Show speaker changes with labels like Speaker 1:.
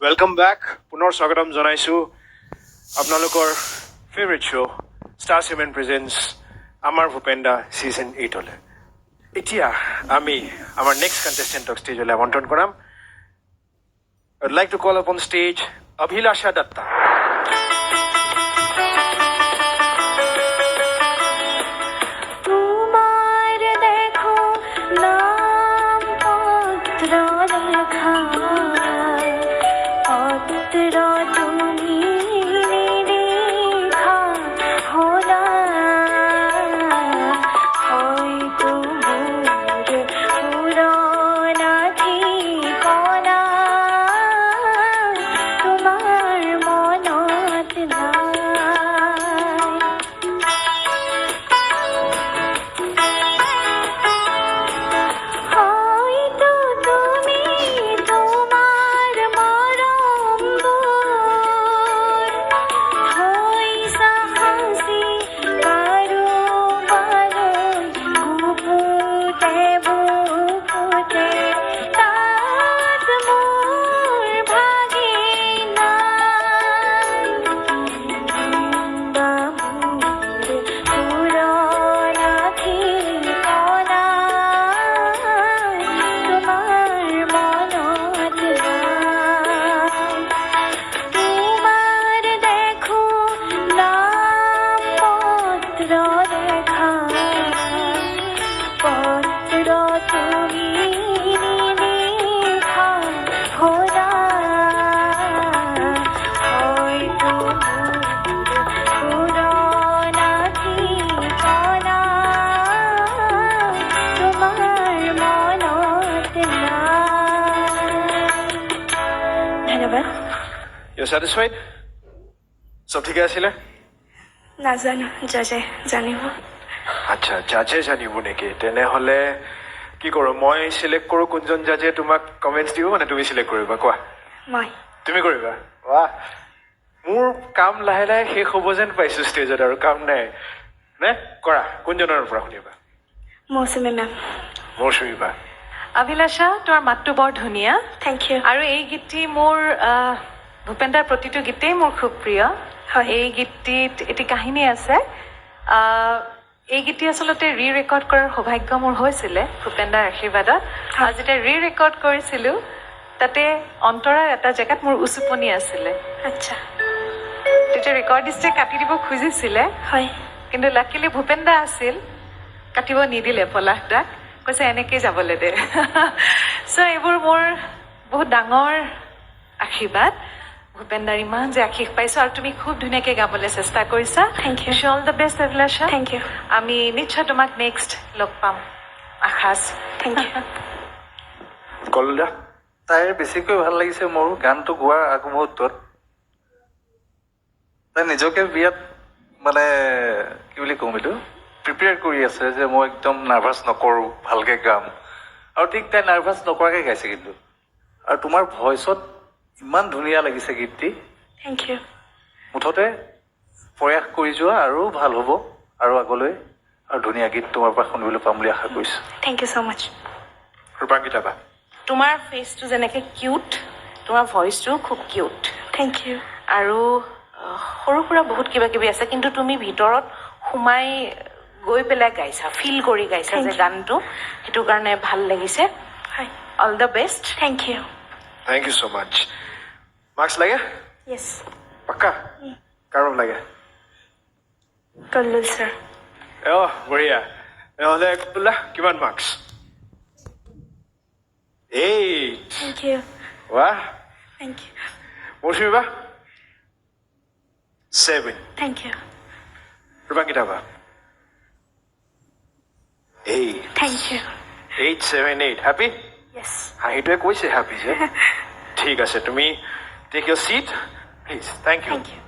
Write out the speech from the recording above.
Speaker 1: Welcome back. পুনৰ স্বাগতম জনাইছো আপোনালোকৰ ফেভাৰিট শ্ব' ষ্টাৰ চিমেণ্ট প্ৰেজেন্টছ আমাৰ ভূপেন্দা ছিজন 8 লৈ এতিয়া আমি আমাৰ নেক্সট কণ্টেষ্টেণ্টক ষ্টেজলৈ আমন্ত্ৰণ কৰাম I'd like to call upon stage Abhilasha Datta. You're satisfied? সব ঠিক আছিলে?
Speaker 2: নাজানো জাজে জানিব
Speaker 1: আচ্ছা জাজে জানিব নেকি তেনেহ'লে কি কৰোঁ মই চিলেক্ট কৰোঁ কোনজন জাজে তোমাক কমেণ্টছ দিব মানে তুমি চিলেক্ট কৰিবা কোৱা
Speaker 2: মই
Speaker 1: তুমি কৰিবা বাহ মোৰ কাম লাহে লাহে শেষ হ'ব যেন পাইছোঁ ষ্টেজত আৰু কাম নাই নে কৰা কোনজনৰ পৰা শুনিবা
Speaker 2: মৌচুমী মেম
Speaker 1: মৌচুমী বা
Speaker 3: অভিলাষা তোমাৰ মাতটো বৰ ধুনীয়া
Speaker 2: থেংক ইউ
Speaker 3: আৰু এই গীতটি মোৰ ভূপেন্দাৰ প্ৰতিটো গীতেই মোৰ খুব প্ৰিয়
Speaker 2: হয়।
Speaker 3: এই গীতটিত এটি কাহিনী আছে এই গীতটি আচলতে ৰেকৰ্ড কৰাৰ সৌভাগ্য মোৰ হৈছিলে ভূপেন্দাৰ আশীৰ্বাদত আৰু যেতিয়া ৰেকৰ্ড কৰিছিলোঁ তাতে অন্তৰাৰ এটা জেগাত মোৰ উচুপনি আছিলে
Speaker 2: আচ্ছা
Speaker 3: তেতিয়া ৰেকৰ্ডিষ্টে কাটি দিব খুজিছিলে
Speaker 2: হয়
Speaker 3: কিন্তু লাকিলি ভূপেন্দা আছিল কাটিব নিদিলে পলাশদাক কৈছে এনেকেই যাবলৈ দে চ' এইবোৰ মোৰ বহুত ডাঙৰ আশীৰ্বাদ ভূপেন্দাৰ ইমান যে আশীষ পাইছোঁ আৰু তুমি খুব ধুনীয়াকৈ গাবলৈ চেষ্টা কৰিছা
Speaker 2: Thank you.
Speaker 3: All the best অভিলাষা
Speaker 2: Thank you.
Speaker 3: আমি নিশ্চয় তোমাক নেক্সট লগ পাম আশা আছে
Speaker 2: থেংক ইউ
Speaker 1: কলদা
Speaker 4: তাইৰ বেছিকৈ ভাল লাগিছে মোৰ গানটো গোৱাৰ আগমুহূৰ্তত তাই নিজকে বিৰাট মানে কি বুলি ক'ম এইটো প্ৰিপেয়াৰ কৰি আছে যে মই একদম নাৰ্ভাছ নকৰোঁ ভালকৈ গাম আৰু ঠিক তাই নাৰ্ভাছ নকৰাকৈ গাইছে কিন্তু আৰু তোমাৰ ভইচত ইমান ধুনীয়া লাগিছে গীতটি
Speaker 2: থেংক ইউ
Speaker 4: মুঠতে প্ৰয়াস কৰি যোৱা আৰু ভাল হ'ব আৰু আগলৈ আৰু ধুনীয়া গীত তোমাৰ পৰা শুনিবলৈ পাম বুলি আশা কৰিছোঁ
Speaker 2: থেংক ইউ ছ' মাছ
Speaker 1: ৰূপাংকিতা বা
Speaker 3: তোমাৰ ফেচটো যেনেকৈ কিউট তোমাৰ ভইচটোও খুব কিউট
Speaker 2: থেংক ইউ
Speaker 3: আৰু সৰু সুৰা বহুত কিবা কিবি আছে কিন্তু তুমি ভিতৰত সোমাই গৈ পেলাই গাইছা ফিল কৰি গাইছা
Speaker 2: Thank
Speaker 3: যে
Speaker 2: you.
Speaker 3: গানটো সেইটো কাৰণে ভাল লাগিছে
Speaker 2: হয়
Speaker 3: all the best
Speaker 2: thank you
Speaker 1: thank you so' much marks লাগে
Speaker 2: য়েছ
Speaker 1: পাক্কা কাৰোবাক লাগে
Speaker 2: কল্লুল ছাৰ
Speaker 1: বঢ়িয়া নহ'লে বোলা কিমান মাৰ্কছ 8
Speaker 2: থেংক ইউ
Speaker 1: ৱাহ
Speaker 2: থেংক ইউ
Speaker 1: মৌচুমী বা 7
Speaker 2: থেংক ইউ
Speaker 1: ৰূপাংকিতা বা 8
Speaker 2: থেংক ইউ
Speaker 1: 8 7 8 হেপী
Speaker 2: য়েছ
Speaker 1: হাঁহিটোৱে কৈছে হেপী যে ঠিক আছে তুমি take your seat please thank you
Speaker 2: thank U